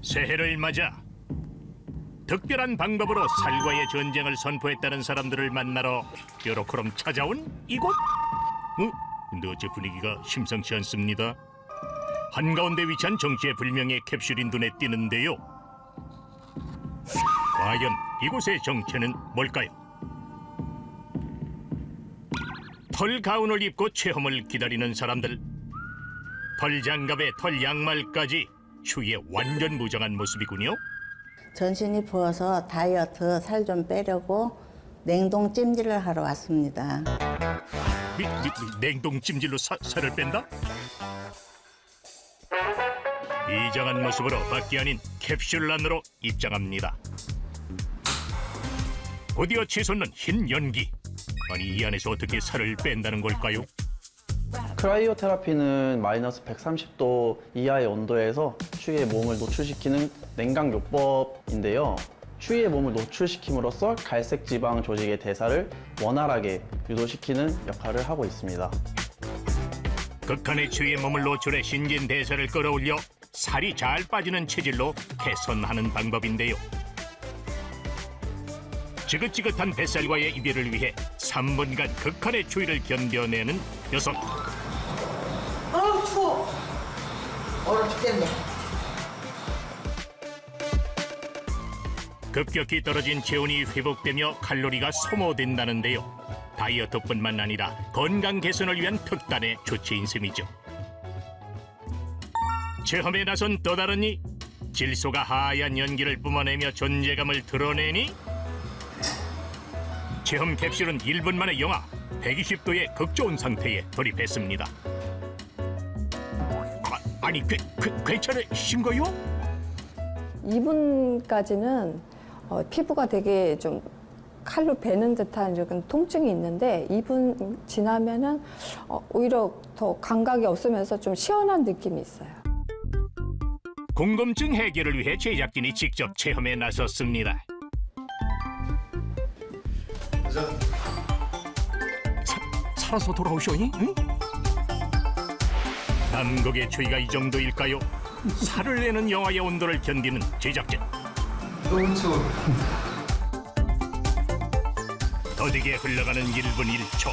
새해를 맞아 특별한 방법으로 살과의 전쟁을 선포했다는 사람들을 만나러 뾰로코롬 찾아온 이곳? 근데 어째 분위기가 심상치 않습니다. 한가운데 위치한 정체의 불명의 캡슐이 눈에 띄는데요. 과연 이곳의 정체는 뭘까요? 털 가운을 입고 체험을 기다리는 사람들, 털 장갑에 털 양말까지 추위에 완전 무장한 모습이군요. 전신이 부어서 다이어트 살 좀 빼려고 냉동 찜질을 하러 왔습니다. 냉동 찜질로 살을 뺀다? 비장한 모습으로 밖이 아닌 캡슐 안으로 입장합니다. 곧이어 치솟는 흰 연기. 아니 이 안에서 어떻게 살을 뺀다는 걸까요? 크라이오 테라피는 마이너스 130도 이하의 온도에서 추위에 몸을 노출시키는 냉각요법인데요. 추위에 몸을 노출시킴으로써 갈색 지방 조직의 대사를 원활하게 유도시키는 역할을 하고 있습니다. 극한의 추위에 몸을 노출해 신진대사를 끌어올려 살이 잘 빠지는 체질로 개선하는 방법인데요. 지긋지긋한 뱃살과의 이별을 위해 3분간 극한의 추위를 견뎌내는 녀석. 아우 추워. 얼어 죽겠네. 급격히 떨어진 체온이 회복되며 칼로리가 소모된다는데요. 다이어트뿐만 아니라 건강 개선을 위한 특단의 조치인 셈이죠. 체험에 나선 또 다른 이 질소가 하얀 연기를 뿜어내며 존재감을 드러내니 체험 캡슐은 1분 만에 영하 120도의 극저온 상태에 돌입했습니다. 아니 괜찮으신가요? 2분까지는 피부가 되게 좀 칼로 베는 듯한 이런 통증이 있는데 2분 지나면은 오히려 더 감각이 없으면서 좀 시원한 느낌이 있어요. 궁금증 해결을 위해 제작진이 직접 체험에 나섰습니다. 살아서 돌아오셔니? 응? 남극의 추위가 이 정도일까요? 살을 내는 영하의 온도를 견디는 제작진. 너무 추워. 더디게 흘러가는 1분 1초.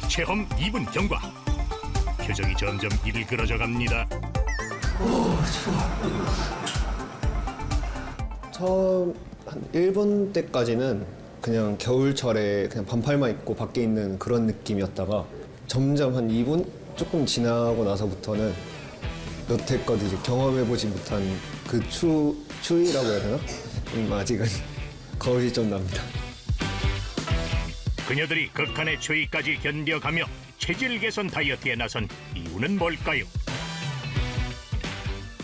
체험 2분 경과. 표정이 점점 일그러져 갑니다. 처음 한 1분 때까지는 그냥 겨울철에 그냥 반팔만 입고 밖에 있는 그런 느낌이었다가 점점 한 2분 조금 지나고 나서부터는 여태껏 이제 경험해보지 못한 그 추위라고 해야 되나? 아직은 거울이 좀 납니다. 그녀들이 극한의 추위까지 견뎌가며 체질 개선 다이어트에 나선 이유는 뭘까요?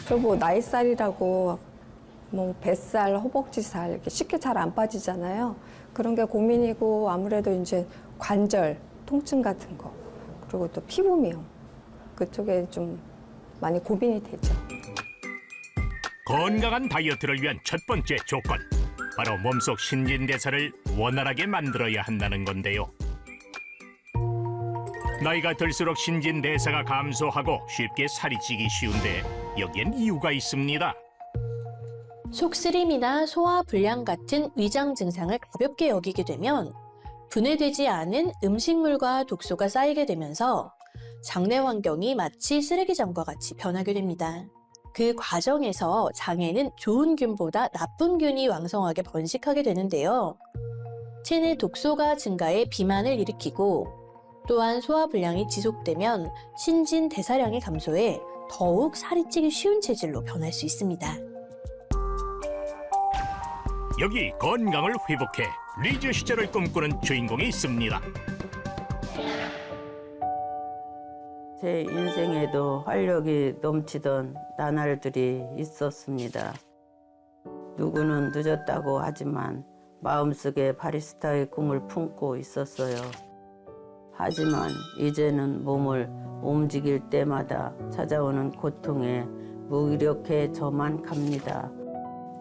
저 뭐 나이살이라고 뭐 뱃살, 허벅지살 이렇게 쉽게 잘 안 빠지잖아요. 그런 게 고민이고 아무래도 이제 관절 통증 같은 거 그리고 또 피부 미용 그쪽에 좀 많이 고민이 되죠. 건강한 다이어트를 위한 첫 번째 조건, 바로 몸속 신진대사를 원활하게 만들어야 한다는 건데요. 나이가 들수록 신진대사가 감소하고 쉽게 살이 찌기 쉬운데 여기엔 이유가 있습니다. 속쓰림이나 소화불량 같은 위장 증상을 가볍게 여기게 되면 분해되지 않은 음식물과 독소가 쌓이게 되면서 장내 환경이 마치 쓰레기장과 같이 변하게 됩니다. 그 과정에서 장에는 좋은 균보다 나쁜 균이 왕성하게 번식하게 되는데요. 체내 독소가 증가해 비만을 일으키고 또한 소화불량이 지속되면 신진대사량이 감소해 더욱 살이 찌기 쉬운 체질로 변할 수 있습니다. 여기 건강을 회복해 리즈 시절을 꿈꾸는 주인공이 있습니다. 제 인생에도 활력이 넘치던 나날들이 있었습니다. 누구는 늦었다고 하지만 마음속에 바리스타의 꿈을 품고 있었어요. 하지만 이제는 몸을 움직일 때마다 찾아오는 고통에 무기력해져만 갑니다.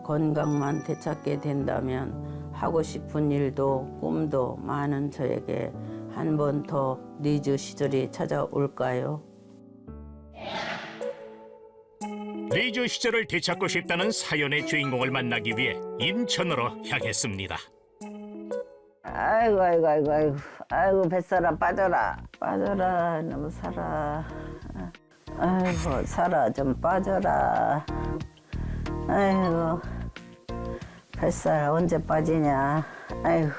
건강만 되찾게 된다면 하고 싶은 일도 꿈도 많은 저에게 한 번 더 리즈 시절이 찾아올까요? 레이저 시절을 되찾고 싶다는 사연의 주인공을 만나기 위해 인천으로 향했습니다. 아이고 뱃살아 빠져라 너무 살아. 아이고 살아 좀 빠져라. 아이고 뱃살 언제 빠지냐. 아이고.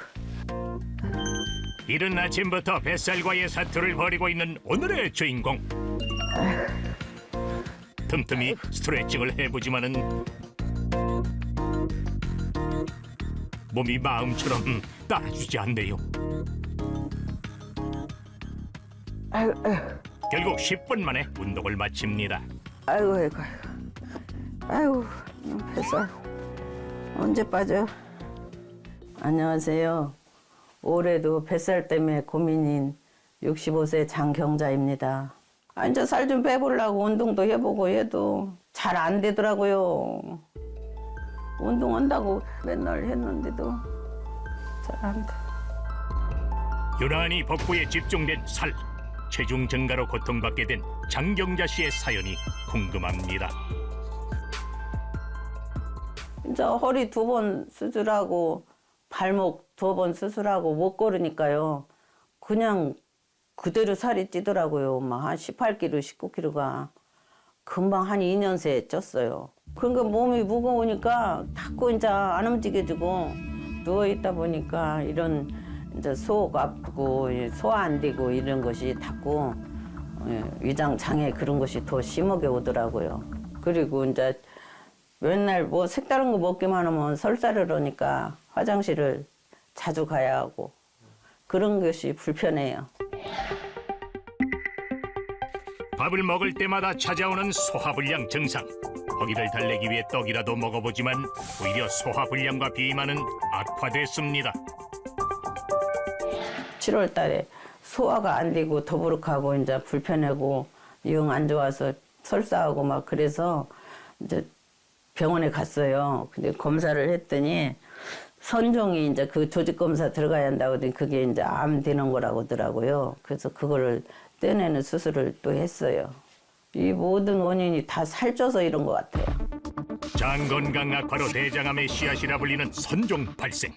이른 아침부터 뱃살과의 사투를 벌이고 있는 오늘의 주인공. 틈틈이 스트레칭을 해보지만은 몸이 마음처럼 따라주지 않네요. 결국 10분 만에 운동을 마칩니다. 아이고 뱃살 언제 빠져. 안녕하세요. 올해도 뱃살 때문에 고민인 65세 장경자입니다. 이제 살 좀 빼보려고 운동도 해보고 해도 잘 안 되더라고요. 운동한다고 맨날 했는데도 잘 안 돼. 유난히 복부에 집중된 살, 체중 증가로 고통받게 된 장경자 씨의 사연이 궁금합니다. 이제 허리 2번 수술하고 발목 2번 수술하고 못 걸으니까요. 그냥 그대로 살이 찌더라고요. 막 한 18kg, 19kg가 금방 한 2년 새에 쪘어요. 그러니까 몸이 무거우니까 자꾸 이제 안 움직여지고 누워 있다 보니까 이런 이제 속 아프고 소화 안 되고 이런 것이 자꾸 위장 장애 그런 것이 더 심하게 오더라고요. 그리고 이제 맨날 뭐 색다른 거 먹기만 하면 설사를 하니까 화장실을 자주 가야 하고 그런 것이 불편해요. 밥을 먹을 때마다 찾아오는 소화불량 증상. 허기를 달래기 위해 떡이라도 먹어보지만 오히려 소화불량과 비만은 악화됐습니다. 7월 달에 소화가 안 되고 더부룩하고 이제 불편하고 영 안 좋아서 설사하고 막 그래서 이제 병원에 갔어요. 근데 검사를 했더니 선종이 이제 그 조직 검사 들어가야 한다고 하더니 그게 이제 암 되는 거라고 하더라고요. 그래서 그거를 떼내는 수술을 또 했어요. 이 모든 원인이 다 살쪄서 이런 것 같아요. 장 건강 악화로 대장암의 씨앗이라 불리는 선종 발생.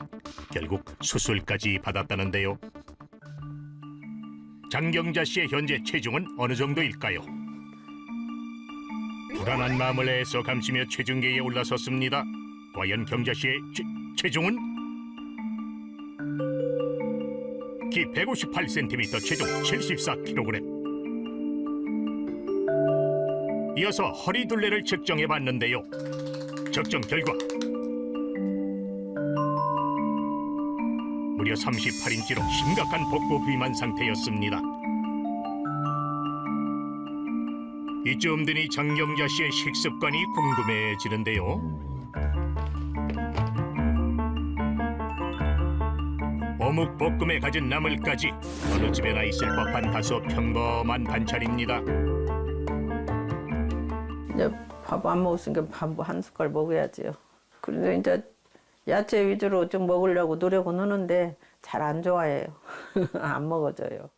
결국 수술까지 받았다는데요. 장경자 씨의 현재 체중은 어느 정도일까요? 불안한 마음을 애써 감추며 체중계에 올라섰습니다. 과연 경자 씨의 체중은? 키 158cm, 체중 74kg. 이어서 허리 둘레를 측정해 봤는데요. 측정 결과 무려 38인치로 심각한 복부 비만 상태였습니다. 이쯤 되니 장경자 씨의 식습관이 궁금해지는데요. 어묵볶음에 가진 나물까지 어느 집에나 있을 법한 다소 평범한 반찬입니다. 이제 밥 안 먹었으니까 밥 한 숟갈 먹어야지요. 그런데 이제 야채 위주로 좀 먹으려고 노력은 하는데 잘 안 좋아해요. 안 먹어져요.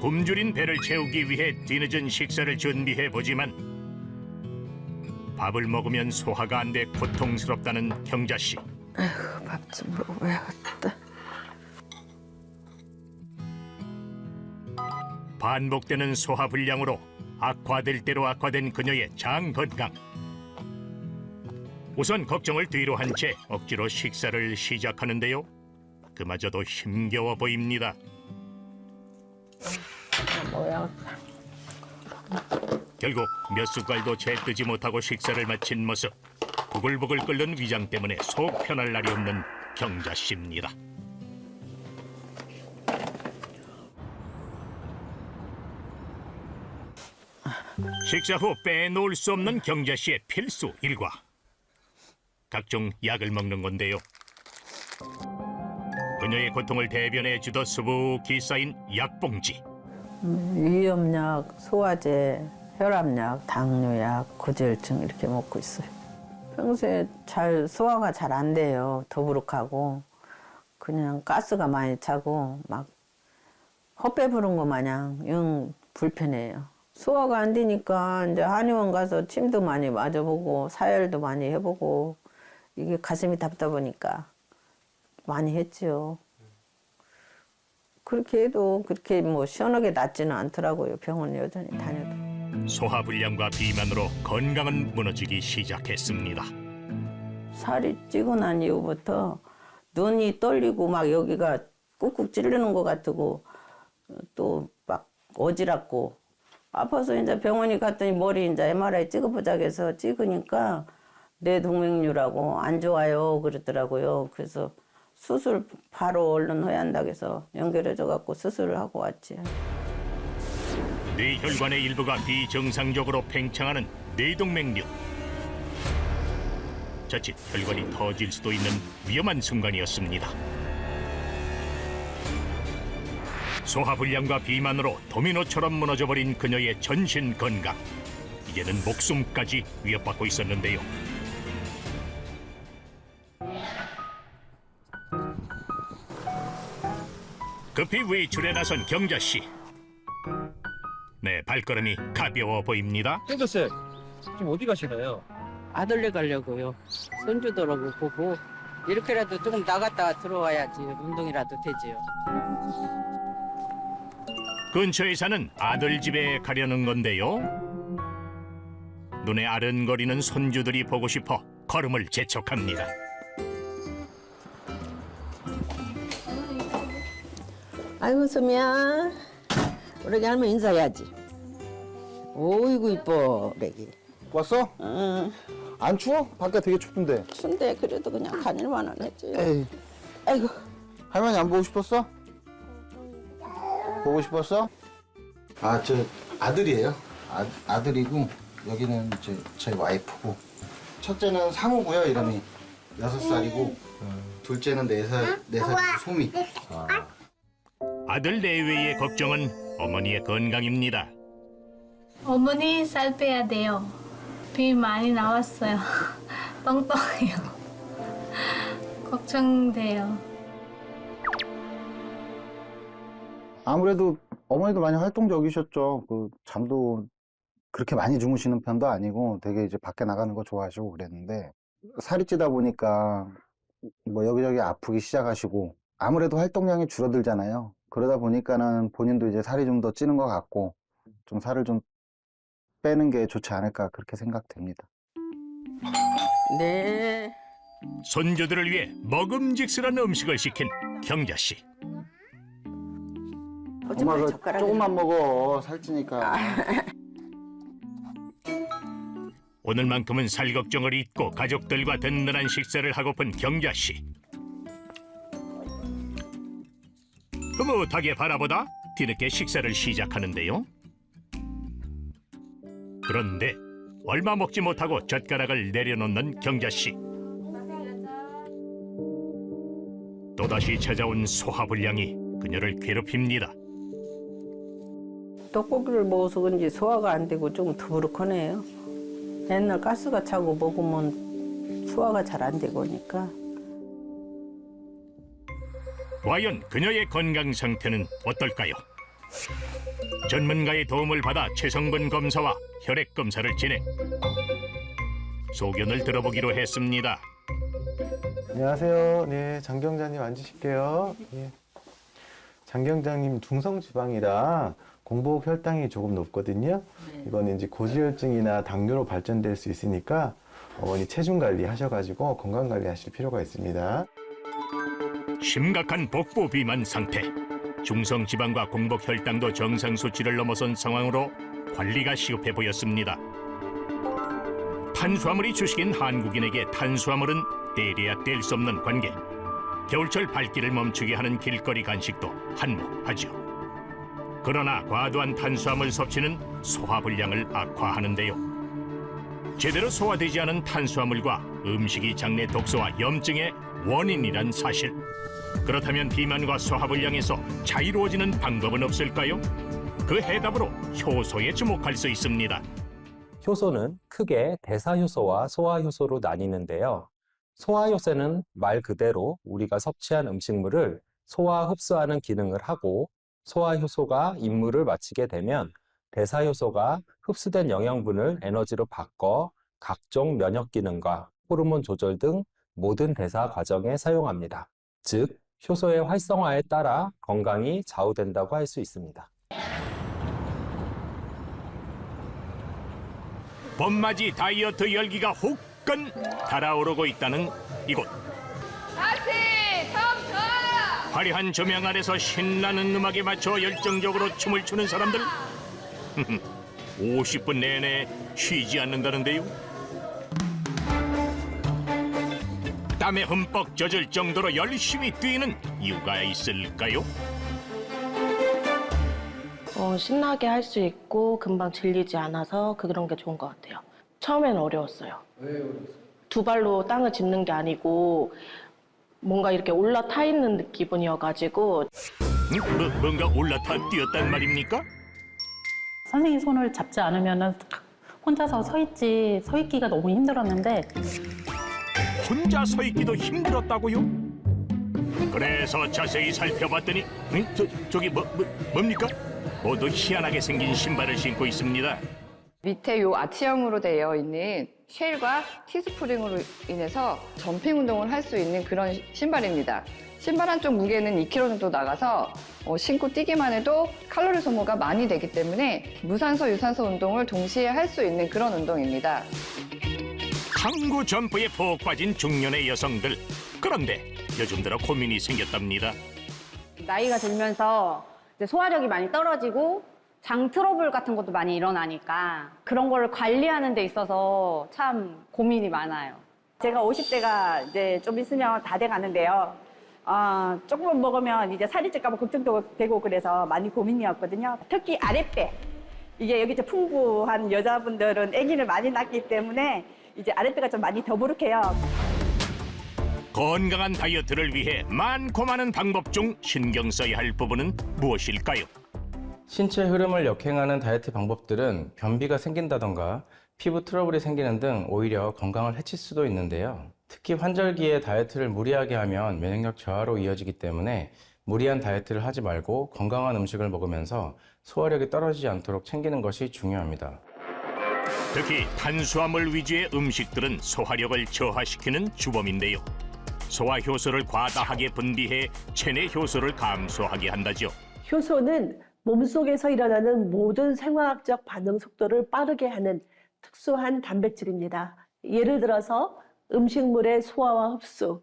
굶주린 배를 채우기 위해 뒤늦은 식사를 준비해보지만 밥을 먹으면 소화가 안 돼 고통스럽다는 경자 씨. 아이고, 밥 좀 먹어야겠다. 반복되는 소화불량으로 악화될 대로 악화된 그녀의 장 건강. 우선 걱정을 뒤로 한 채 억지로 식사를 시작하는데요. 그마저도 힘겨워 보입니다. 먹어야겠다. 결국 몇 숟갈도 채뜨지 못하고 식사를 마친 모습. 부글부글 끓는 위장 때문에 속 편할 날이 없는 경자 씨입니다. 식사 후 빼놓을 수 없는 경자 씨의 필수 일과. 각종 약을 먹는 건데요. 그녀의 고통을 대변해 주더 수북히 쌓인 약봉지. 위염약, 소화제, 혈압약, 당뇨약, 고지혈증 이렇게 먹고 있어요. 평소에 소화가 잘 안 돼요. 더부룩하고 그냥 가스가 많이 차고 막 헛배 부른 거 마냥 영 불편해요. 소화가 안 되니까 이제 한의원 가서 침도 많이 맞아보고 사열도 많이 해보고 이게 가슴이 답답하니까 많이 했죠. 그렇게 해도 그렇게 뭐 시원하게 낫지는 않더라고요. 병원 여전히 다녀도. 소화불량과 비만으로 건강은 무너지기 시작했습니다. 살이 찌고 난 이후부터 눈이 떨리고 막 여기가 꾹꾹 찌르는 것 같고 또 막 어지럽고 아파서 이제 병원에 갔더니 머리 이제 MRI 찍어보자고 해서 찍으니까 뇌동맥류라고 안 좋아요 그러더라고요. 그래서 수술 바로 얼른 해야 한다고 해서 연결해줘 갖고 수술을 하고 왔지. 뇌혈관의 일부가 비정상적으로 팽창하는 뇌동맥류. 자칫 혈관이 터질 수도 있는 위험한 순간이었습니다. 소화불량과 비만으로 도미노처럼 무너져버린 그녀의 전신 건강. 이제는 목숨까지 위협받고 있었는데요. 급히 외출에 나선 경자 씨. 네, 발걸음이 가벼워 보입니다. 땡겼어요. 지금 어디 가시나요? 아들네 가려고요. 손주더라고 보고 이렇게라도 조금 나갔다가 들어와야지 운동이라도 되지요. 근처에 사는 아들 집에 가려는 건데요. 눈에 아른거리는 손주들이 보고 싶어 걸음을 재촉합니다. 아이고 수미야, 우리 할머니 인사해야지. 오이구 이뻐 우리. 왔어? 응. 안 추워? 밖에 되게 춥던데. 춘데 그래도 그냥 다닐만은 했지. 에이, 아이고. 할머니 안 보고 싶었어? 보고 싶었어? 아, 저 아들이에요. 아들이고 여기는 제 와이프고. 첫째는 상우고요, 이름이. 6살이고 둘째는 4살이고 소미. 아들 내외의 걱정은 어머니의 건강입니다. 어머니 살 빼야 돼요. 비 많이 나왔어요. 똥똥해요. 걱정돼요. 아무래도 어머니도 많이 활동적이셨죠. 잠도 그렇게 많이 주무시는 편도 아니고 되게 이제 밖에 나가는 거 좋아하시고 그랬는데 살이 찌다 보니까 뭐 여기저기 아프기 시작하시고 아무래도 활동량이 줄어들잖아요. 그러다 보니까는 본인도 이제 살이 좀 더 찌는 것 같고 좀 살을 좀 빼는 게 좋지 않을까 그렇게 생각됩니다. 네. 손주들을 위해 먹음직스러운 음식을 시킨 경자 씨. 엄마 조금만 먹어, 살찌니까. 오늘만큼은 살 걱정을 잊고 가족들과 든든한 식사를 하고픈 경자 씨. 흐뭇하게 바라보다 뒤늦게 식사를 시작하는데요. 그런데 얼마 먹지 못하고 젓가락을 내려놓는 경자 씨. 또다시 찾아온 소화불량이 그녀를 괴롭힙니다. 떡고기를 먹어서 그런지 소화가 안 되고 좀 더부룩하네요. 맨날 가스가 차고 먹으면 소화가 잘 안 되고 하니까. 과연 그녀의 건강 상태는 어떨까요? 전문가의 도움을 받아 체성분 검사와 혈액 검사를 진행. 소견을 들어보기로 했습니다. 안녕하세요. 네, 장경자님 앉으실게요. 예. 장경자님 중성지방이라 공복 혈당이 조금 높거든요. 이거는 이제 고지혈증이나 당뇨로 발전될 수 있으니까 어머니 체중 관리 하셔가지고 건강 관리 하실 필요가 있습니다. 심각한 복부 비만 상태. 중성 지방과 공복 혈당도 정상 수치를 넘어선 상황으로 관리가 시급해 보였습니다. 탄수화물이 주식인 한국인에게 탄수화물은 때려야 뗄 수 없는 관계. 겨울철 발길을 멈추게 하는 길거리 간식도 한몫하죠. 그러나 과도한 탄수화물 섭취는 소화불량을 악화하는데요. 제대로 소화되지 않은 탄수화물과 음식이 장내 독소와 염증의 원인이란 사실. 그렇다면 비만과 소화불량에서 자유로워지는 방법은 없을까요? 그 해답으로 효소에 주목할 수 있습니다. 효소는 크게 대사효소와 소화효소로 나뉘는데요. 소화효소는 말 그대로 우리가 섭취한 음식물을 소화 흡수하는 기능을 하고 소화효소가 임무를 마치게 되면 대사효소가 흡수된 영양분을 에너지로 바꿔 각종 면역 기능과 호르몬 조절 등 모든 대사 과정에 사용합니다. 즉, 효소의 활성화에 따라 건강이 좌우된다고 할 수 있습니다. 봄맞이 다이어트 열기가 후끈 달아오르고 있다는 이곳. 화려한 조명 아래서 신나는 음악에 맞춰 열정적으로 춤을 추는 사람들. 50분 내내 쉬지 않는다는데요. 땀에 흠뻑 젖을 정도로 열심히 뛰는 이유가 있을까요? 신나게 할 수 있고 금방 질리지 않아서 그런 게 좋은 것 같아요. 처음엔 어려웠어요. 왜 어렸어요? 두 발로 땅을 짚는 게 아니고 뭔가 이렇게 올라타 있는 기분이어가지고. 뭔가 올라타 뛰었단 말입니까? 선생님 손을 잡지 않으면 혼자서 서 있기가 너무 힘들었는데. 혼자 서 있기도 힘들었다고요? 그래서 자세히 살펴봤더니 저기 뭡니까? 모두 희한하게 생긴 신발을 신고 있습니다. 밑에 요 아치형으로 되어 있는 쉘과 티스프링으로 인해서 점핑 운동을 할 수 있는 그런 신발입니다. 신발 한쪽 무게는 2kg 정도 나가서 신고 뛰기만 해도 칼로리 소모가 많이 되기 때문에 무산소, 유산소 운동을 동시에 할 수 있는 그런 운동입니다. 탐구 점프에 푹 빠진 중년의 여성들. 그런데 요즘 들어 고민이 생겼답니다. 나이가 들면서 이제 소화력이 많이 떨어지고 장 트러블 같은 것도 많이 일어나니까 그런 거를 관리하는 데 있어서 참 고민이 많아요. 제가 50대가 이제 좀 있으면 다 돼가는데요. 조금만 먹으면 이제 살이 찔까 봐 걱정도 되고 그래서 많이 고민이었거든요. 특히 아랫배. 이게 여기 이제 풍부한 여자분들은 아기를 많이 낳기 때문에 이제 아랫배가 좀 많이 더부룩해요. 건강한 다이어트를 위해 많고 많은 방법 중 신경 써야 할 부분은 무엇일까요? 신체 흐름을 역행하는 다이어트 방법들은 변비가 생긴다던가 피부 트러블이 생기는 등 오히려 건강을 해칠 수도 있는데요. 특히 환절기에 다이어트를 무리하게 하면 면역력 저하로 이어지기 때문에 무리한 다이어트를 하지 말고 건강한 음식을 먹으면서 소화력이 떨어지지 않도록 챙기는 것이 중요합니다. 특히 탄수화물 위주의 음식들은 소화력을 저하시키는 주범인데요. 소화 효소를 과다하게 분비해 체내 효소를 감소하게 한다죠. 효소는 몸속에서 일어나는 모든 생화학적 반응 속도를 빠르게 하는 특수한 단백질입니다. 예를 들어서 음식물의 소화와 흡수,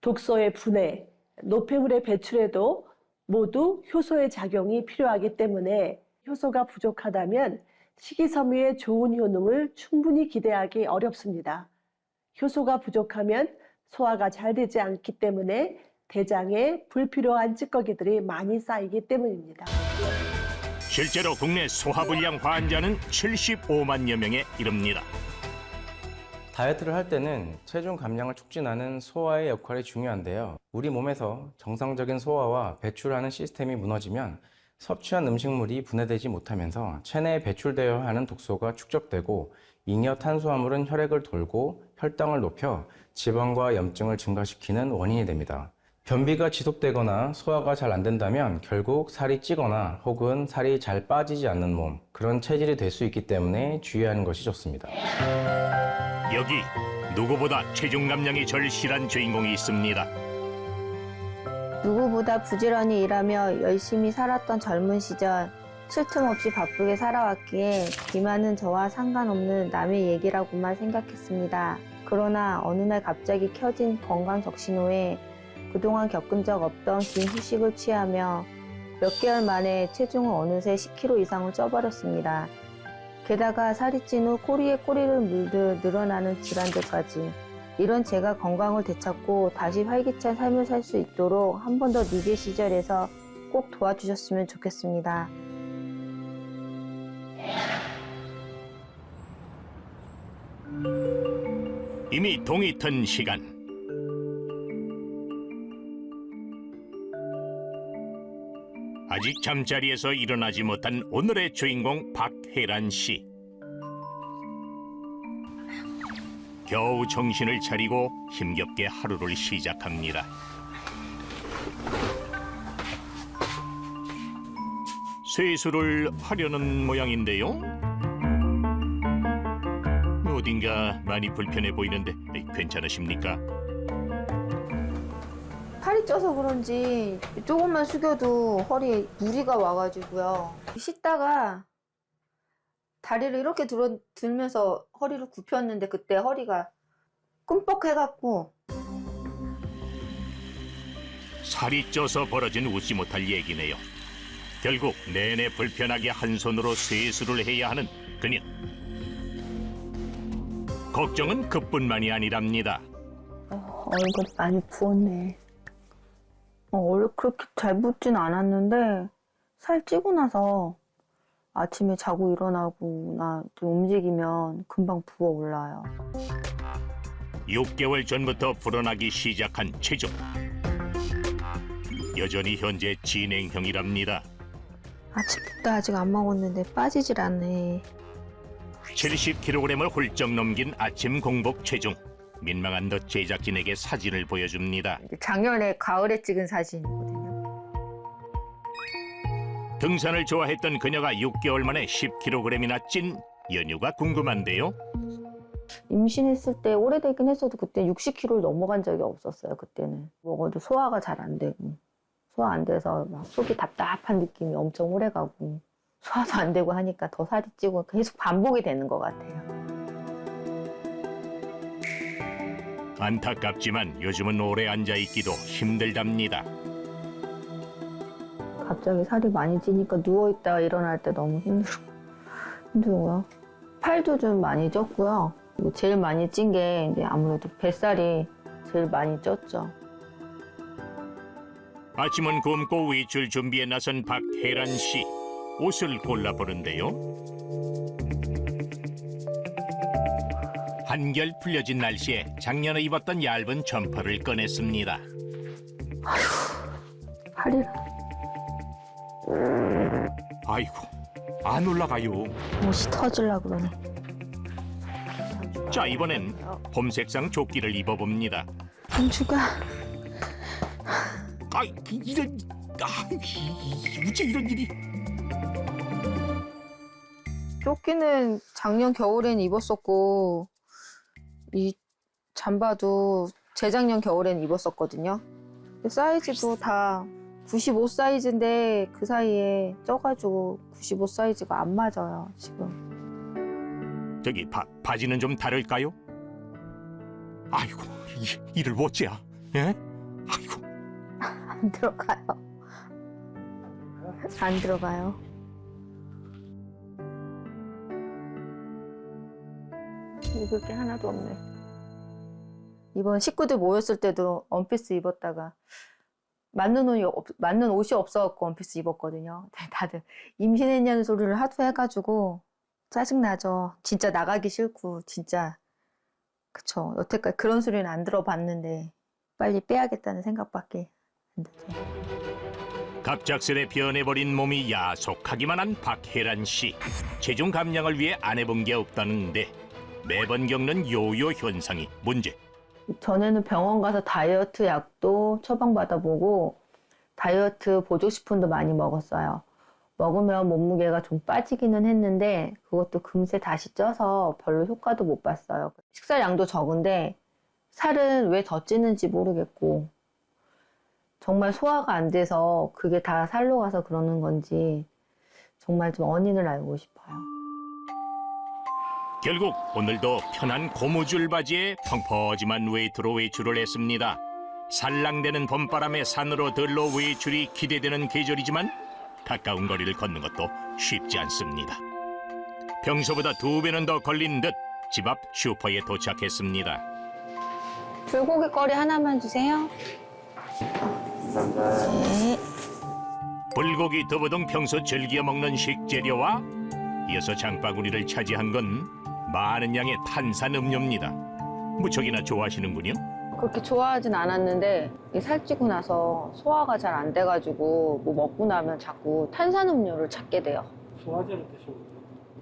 독소의 분해, 노폐물의 배출에도 모두 효소의 작용이 필요하기 때문에 효소가 부족하다면 식이섬유의 좋은 효능을 충분히 기대하기 어렵습니다. 효소가 부족하면 소화가 잘 되지 않기 때문에 대장에 불필요한 찌꺼기들이 많이 쌓이기 때문입니다. 실제로 국내 소화불량 환자는 75만여 명에 이릅니다. 다이어트를 할 때는 체중 감량을 촉진하는 소화의 역할이 중요한데요. 우리 몸에서 정상적인 소화와 배출하는 시스템이 무너지면 섭취한 음식물이 분해되지 못하면서 체내에 배출되어야 하는 독소가 축적되고 잉여 탄수화물은 혈액을 돌고 혈당을 높여 지방과 염증을 증가시키는 원인이 됩니다. 변비가 지속되거나 소화가 잘 안 된다면 결국 살이 찌거나 혹은 살이 잘 빠지지 않는 몸, 그런 체질이 될 수 있기 때문에 주의하는 것이 좋습니다. 여기 누구보다 체중 감량이 절실한 주인공이 있습니다. 누구보다 부지런히 일하며 열심히 살았던 젊은 시절, 쉴 틈 없이 바쁘게 살아왔기에 비만은 저와 상관없는 남의 얘기라고만 생각했습니다. 그러나 어느 날 갑자기 켜진 건강적신호에 그동안 겪은 적 없던 긴 휴식을 취하며 몇 개월 만에 체중은 어느새 10kg 이상을 쪄버렸습니다. 게다가 살이 찐 후 꼬리에 꼬리를 물듯 늘어나는 질환들까지. 이런 제가 건강을 되찾고 다시 활기찬 삶을 살 수 있도록 한 번 더 리즈 시절에서 꼭 도와주셨으면 좋겠습니다. 이미 동이 튼 시간. 아직 잠자리에서 일어나지 못한 오늘의 주인공 박혜란 씨. 겨우 정신을 차리고 힘겹게 하루를 시작합니다. 세수를 하려는 모양인데요. 어딘가 많이 불편해 보이는데 괜찮으십니까? 팔이 쪄서 그런지 조금만 숙여도 허리에 무리가 와가지고요. 씻다가 다리를 이렇게 들면서 허리를 굽혔는데 그때 허리가 끔뻑해갖고. 살이 쪄서 벌어진 웃지 못할 얘기네요. 결국 내내 불편하게 한 손으로 세수를 해야 하는 그녀. 걱정은 그뿐만이 아니랍니다. 얼굴이 많이 부었네. 원래 그렇게 잘 붓진 않았는데 살 찌고 나서 아침에 자고 일어나고 좀 움직이면 금방 부어 올라요. 6개월 전부터 불어나기 시작한 체중. 여전히 현재 진행형이랍니다. 아침부터 아직 안 먹었는데 빠지질 않네. 70kg을 훌쩍 넘긴 아침 공복 체중. 민망한 듯 제작진에게 사진을 보여줍니다. 작년에 가을에 찍은 사진이거든요. 등산을 좋아했던 그녀가 6개월 만에 10kg이나 찐 연유가 궁금한데요. 임신했을 때 오래되긴 했어도 그때 60kg를 넘어간 적이 없었어요. 그때는 먹어도 소화가 잘 안 되고 소화 안 돼서 막 속이 답답한 느낌이 엄청 오래 가고 소화도 안 되고 하니까 더 살이 찌고 계속 반복이 되는 것 같아요. 안타깝지만 요즘은 오래 앉아있기도 힘들답니다. 갑자기 살이 많이 찌니까 누워있다가 일어날 때 너무 힘들고요. 팔도 좀 많이 쪘고요. 제일 많이 찐 게 이제 아무래도 뱃살이 제일 많이 쪘죠. 아침은 굶고 외출 준비에 나선 박혜란 씨. 옷을 골라보는데요. 한결 풀려진 날씨에 작년에 입었던 얇은 점퍼를 꺼냈습니다. 팔이 아이고, 안 올라가요. 옷이 터질라 그러네. 자, 이번엔 봄색상 조끼를 입어봅니다. 공주가 어째 이런 일이. 조끼는 작년 겨울엔 입었었고 이 잠바도 재작년 겨울엔 입었었거든요. 사이즈도 다 95 사이즈인데 그 사이에 쪄가지고 95 사이즈가 안 맞아요 지금. 저기 바지는 좀 다를까요? 아이고, 이를 어째야? 예? 아이고. 안 들어가요. 안 들어가요. 입을 게 하나도 없네. 이번 식구들 모였을 때도 원피스 입었다가 맞는 옷이 없어갖고 원피스 입었거든요. 다들 임신했냐는 소리를 하도 해가지고 짜증나죠. 진짜 나가기 싫고 진짜 그쵸. 여태까지 그런 소리는 안 들어봤는데 빨리 빼야겠다는 생각밖에 안 들죠. 갑작스레 변해버린 몸이 야속하기만 한 박혜란 씨. 체중 감량을 위해 안 해본 게 없다는데 매번 겪는 요요 현상이 문제. 전에는 병원 가서 다이어트 약도 처방받아보고 다이어트 보조식품도 많이 먹었어요. 먹으면 몸무게가 좀 빠지기는 했는데 그것도 금세 다시 쪄서 별로 효과도 못 봤어요. 식사량도 적은데 살은 왜 더 찌는지 모르겠고 정말 소화가 안 돼서 그게 다 살로 가서 그러는 건지 정말 좀 원인을 알고 싶어요. 결국 오늘도 편한 고무줄 바지에 펑퍼짐한 웨이트로 외출을 했습니다. 살랑대는 봄바람에 산으로 들러 외출이 기대되는 계절이지만 가까운 거리를 걷는 것도 쉽지 않습니다. 평소보다 2배는 더 걸린 듯 집 앞 슈퍼에 도착했습니다. 불고기 거리 하나만 주세요. 네. 불고기 두부 평소 즐겨 먹는 식재료와 이어서 장바구니를 차지한 건 많은 양의 탄산음료입니다. 무척이나 좋아하시는군요. 그렇게 좋아하진 않았는데 살찌고 나서 소화가 잘 안 돼가지고 뭐 먹고 나면 자꾸 탄산음료를 찾게 돼요. 소화제를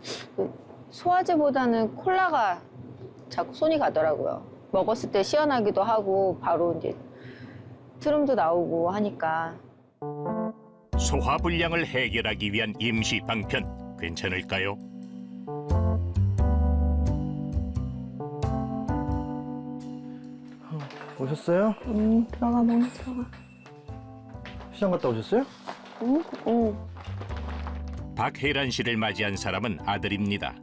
드시고 소화제보다는 콜라가 자꾸 손이 가더라고요. 먹었을 때 시원하기도 하고 바로 이제 트름도 나오고 하니까. 소화불량을 해결하기 위한 임시 방편 괜찮을까요? 오셨어요? 들어가, 먹는 들어가. 시장 갔다 오셨어요? 박혜란 씨를 맞이한 사람은 아들입니다.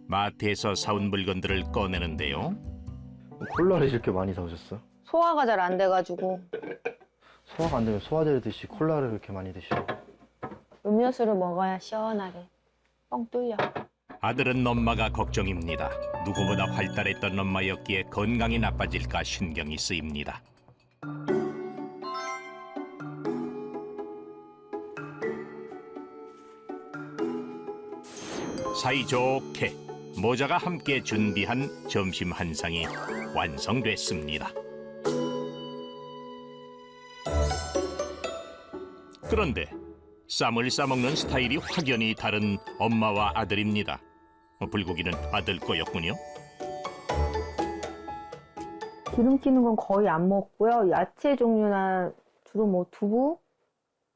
마트에서 사온 물건들을 꺼내는데요. 콜라를 이렇게 많이 사오셨어? 소화가 잘 안 돼가지고 소화가 안 되면 소화제를 드시 콜라를 그렇게 많이 드시고. 음료수를 먹어야 시원하게 뻥 뚫려. 아들은 엄마가 걱정입니다. 누구보다 활달했던 엄마였기에 건강이 나빠질까 신경이 쓰입니다. 사이좋게 모자가 함께 준비한 점심 한상이 완성됐습니다. 그런데 쌈을 싸먹는 스타일이 확연히 다른 엄마와 아들입니다. 불고기는 아들 거였군요. 기름튀는 건 거의 안 먹고요. 야채 종류나 주로 뭐 두부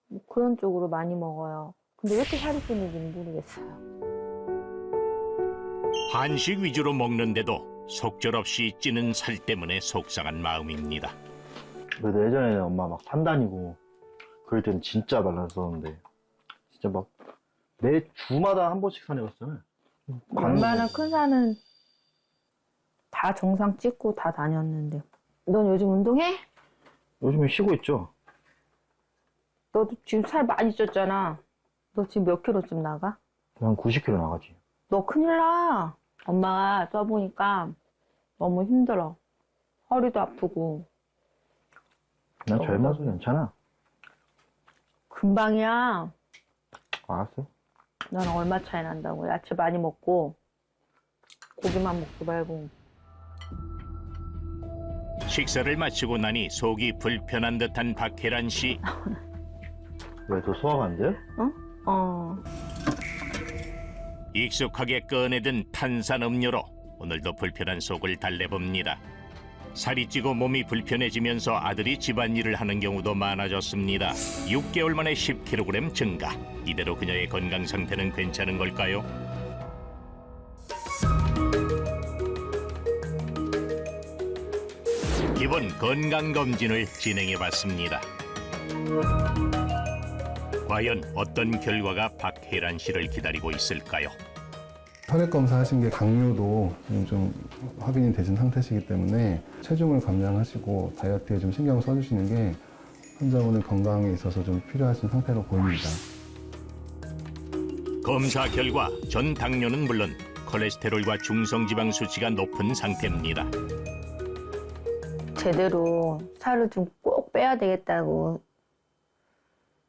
뭐 그런 쪽으로 많이 먹어요. 근데 왜 이렇게 살이 찌는지는 모르겠어요. 한식 위주로 먹는데도 속절없이 찌는 살 때문에 속상한 마음입니다. 그래도 예전에는 엄마 막 산 다니고 그럴 때는 진짜 말랐었는데 진짜 막 매 주마다 한 번씩 산에 갔잖아요. 웬만한 큰 산은 다 정상 찍고 다 다녔는데. 넌 요즘 운동해? 요즘에 쉬고 있죠. 너도 지금 살 많이 쪘잖아. 너 지금 몇 킬로쯤 나가? 한 90kg 나가지. 너 큰일 나. 엄마가 써보니까 너무 힘들어. 허리도 아프고. 난 젊어서 괜찮아. 금방이야. 알았어. 넌 얼마 차이 난다고. 야채 많이 먹고 고기만 먹지 말고. 식사를 마치고 나니 속이 불편한 듯한 박혜란 씨. 왜 더 소화가 안 돼요? 익숙하게 꺼내든 탄산음료로 오늘도 불편한 속을 달래봅니다. 살이 찌고 몸이 불편해지면서 아들이 집안일을 하는 경우도 많아졌습니다. 6개월 만에 10kg 증가. 이대로 그녀의 건강 상태는 괜찮은 걸까요? 기본 건강검진을 진행해봤습니다. 과연 어떤 결과가 박혜란 씨를 기다리고 있을까요? 혈액 검사하신 게 당뇨도 좀 확인이 되신 상태시기 때문에 체중을 감량하시고 다이어트에 좀 신경 써주시는 게 환자분의 건강에 있어서 좀 필요하신 상태로 보입니다. 검사 결과 전 당뇨는 물론 콜레스테롤과 중성지방 수치가 높은 상태입니다. 제대로 살을 좀 꼭 빼야 되겠다고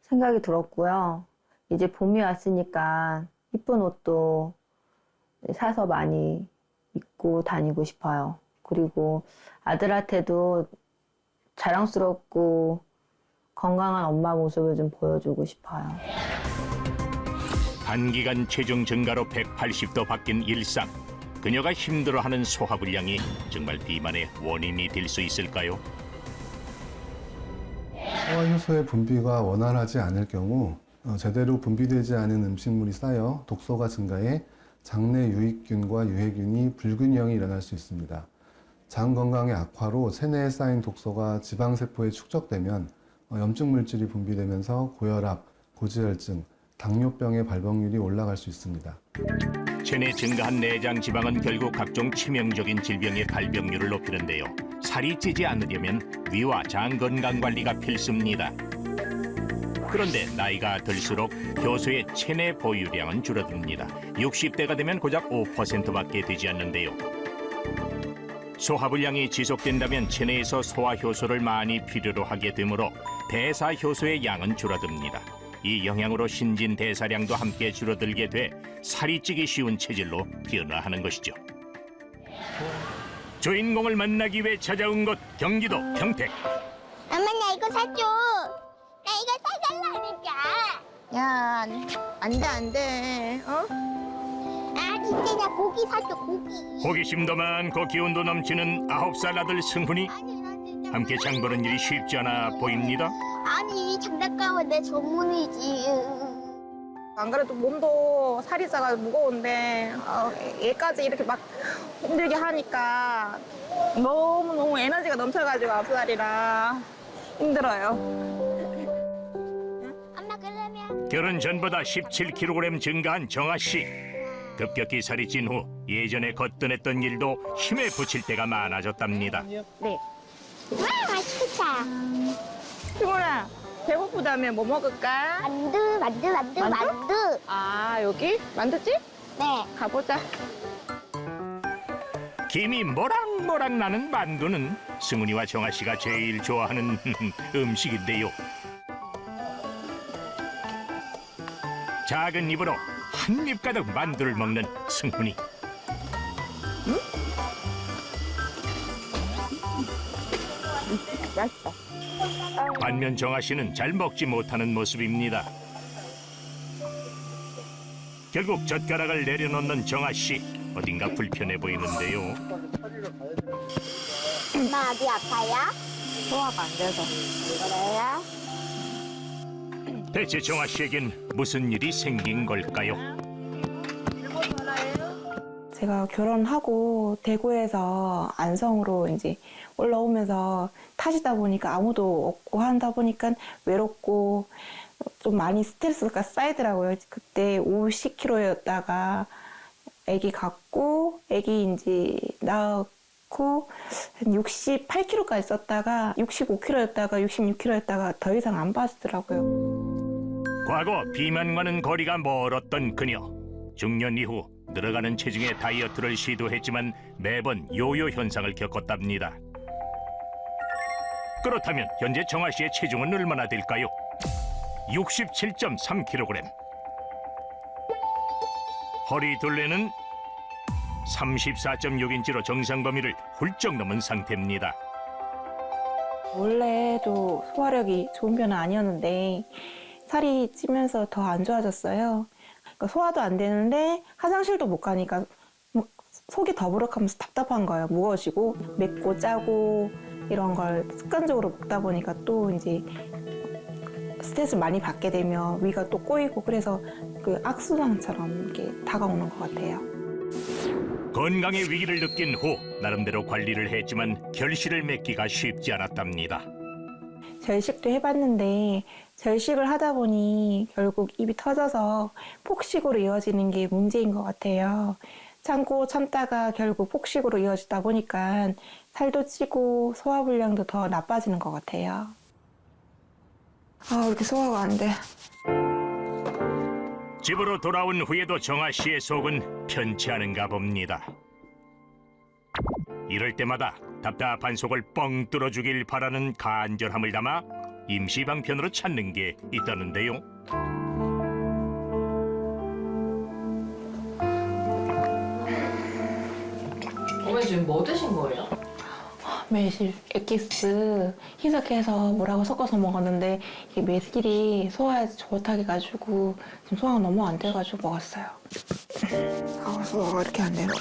생각이 들었고요. 이제 봄이 왔으니까 이쁜 옷도 사서 많이 입고 다니고 싶어요. 그리고 아들한테도 자랑스럽고 건강한 엄마 모습을 좀 보여주고 싶어요. 단기간 체중 증가로 180도 바뀐 일상. 그녀가 힘들어하는 소화불량이 정말 비만의 원인이 될 수 있을까요? 소화효소의 분비가 원활하지 않을 경우 제대로 분비되지 않은 음식물이 쌓여 독소가 증가해 장내 유익균과 유해균이 불균형이 일어날 수 있습니다. 장 건강의 악화로 체내에 쌓인 독소가 지방세포에 축적되면 염증 물질이 분비되면서 고혈압, 고지혈증, 당뇨병의 발병률이 올라갈 수 있습니다. 체내 증가한 내장 지방은 결국 각종 치명적인 질병의 발병률을 높이는데요. 살이 찌지 않으려면 위와 장 건강 관리가 필수입니다. 그런데 나이가 들수록 효소의 체내 보유량은 줄어듭니다. 60대가 되면 고작 5%밖에 되지 않는데요. 소화불량이 지속된다면 체내에서 소화효소를 많이 필요로 하게 되므로 대사효소의 양은 줄어듭니다. 이 영향으로 신진대사량도 함께 줄어들게 돼 살이 찌기 쉬운 체질로 변화하는 것이죠. 주인공을 만나기 위해 찾아온 곳 경기도 평택. 엄마 나 이거 사줘. 나 이거 사달라니까. 야, 안 돼. 아 진짜 나 고기 사줘 고기. 호기심도 많고 기운도 넘치는 9살 아들 승훈이 함께 장 보는 일이 쉽지 않아 보입니다. 아니 장난감은 내 전문이지. 안 그래도 몸도 살이 쪄가 무거운데 얘까지 이렇게 막 힘들게 하니까 너무 에너지가 넘쳐가지고 앞살이라 힘들어요. 엄마 그러면 결혼 전보다 17kg 증가한 정아 씨. 급격히 살이 찐 후 예전에 거뜬했던 일도 힘에 부칠 때가 많아졌답니다. 네. 와 맛있겠다. 승우야 배고프다면 뭐 먹을까? 만두. 아 여기? 만두집? 네. 가보자. 김이 모락모락 나는 만두는 승훈이와 정아 씨가 제일 좋아하는 음식인데요. 작은 입으로 한 입 가득 만두를 먹는 승훈이. 맛있다. 반면 정아 씨는 잘 먹지 못하는 모습입니다. 결국 젓가락을 내려놓는 정아 씨. 어딘가 불편해 보이는데요. 엄마 어디 아파요? 소화가 안 돼서. 그래요? 대체 정아 씨에겐 무슨 일이 생긴 걸까요? 제가 결혼하고 대구에서 안성으로 이제 올라오면서 타시다 보니까 아무도 없고 하다 보니까 외롭고 좀 많이 스트레스가 쌓이더라고요. 그때 50kg였다가 아기 갖고 아기 이제 낳고 한 68kg까지 썼다가 65kg였다가 66kg였다가 더 이상 안 빠지더라고요. 과거 비만과는 거리가 멀었던 그녀. 중년 이후 늘어가는 체중의 다이어트를 시도했지만 매번 요요 현상을 겪었답니다. 그렇다면 현재 정아 씨의 체중은 얼마나 될까요? 67.3kg. 허리 둘레는 34.6인치로 정상 범위를 훌쩍 넘은 상태입니다. 원래도 소화력이 좋은 편은 아니었는데 살이 찌면서 더 안 좋아졌어요. 그러니까 소화도 안 되는데 화장실도 못 가니까 속이 더부룩하면서 답답한 거예요. 무거워지고 맵고 짜고 이런 걸 습관적으로 먹다 보니까 또 이제 스트레스를 많이 받게 되면 위가 또 꼬이고 그래서 그 악순환처럼 이렇게 다가오는 것 같아요. 건강의 위기를 느낀 후 나름대로 관리를 했지만 결실을 맺기가 쉽지 않았답니다. 절식도 해봤는데 절식을 하다 보니 결국 입이 터져서 폭식으로 이어지는 게 문제인 것 같아요. 참고 참다가 결국 폭식으로 이어지다 보니까 살도 찌고 소화불량도 더 나빠지는 것 같아요. 아, 왜 이렇게 소화가 안 돼? 집으로 돌아온 후에도 정아 씨의 속은 편치 않은가 봅니다. 이럴 때마다 답답한 속을 뻥 뚫어주길 바라는 간절함을 담아 임시 방편으로 찾는 게 있다는데요. 어머니 지금 뭐 드신 거예요? 매실 엑기스 희석해서 물하고 섞어서 먹었는데 이게 매실이 소화에 좋다고 해가지고 지금 소화가 너무 안 돼가지고 먹었어요. 아, 소화가 이렇게 안 되나?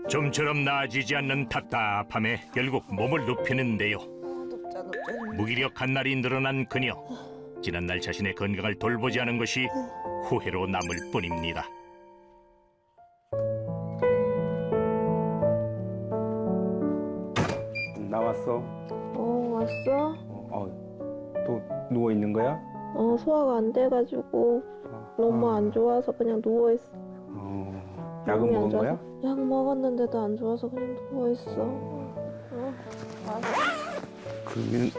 좀처럼 나아지지 않는 답답함에 결국 몸을 눕히는데요. 무기력한 날이 늘어난 그녀. 지난날 자신의 건강을 돌보지 않은 것이 후회로 남을 뿐입니다. 나왔어? 왔어? 또 누워 있는 거야? 소화가 안 돼가지고 너무 안 좋아서 그냥 누워있어. 약은 먹은 거야? 약 먹었는데도 안 좋아서 그냥 누워있어. 그러면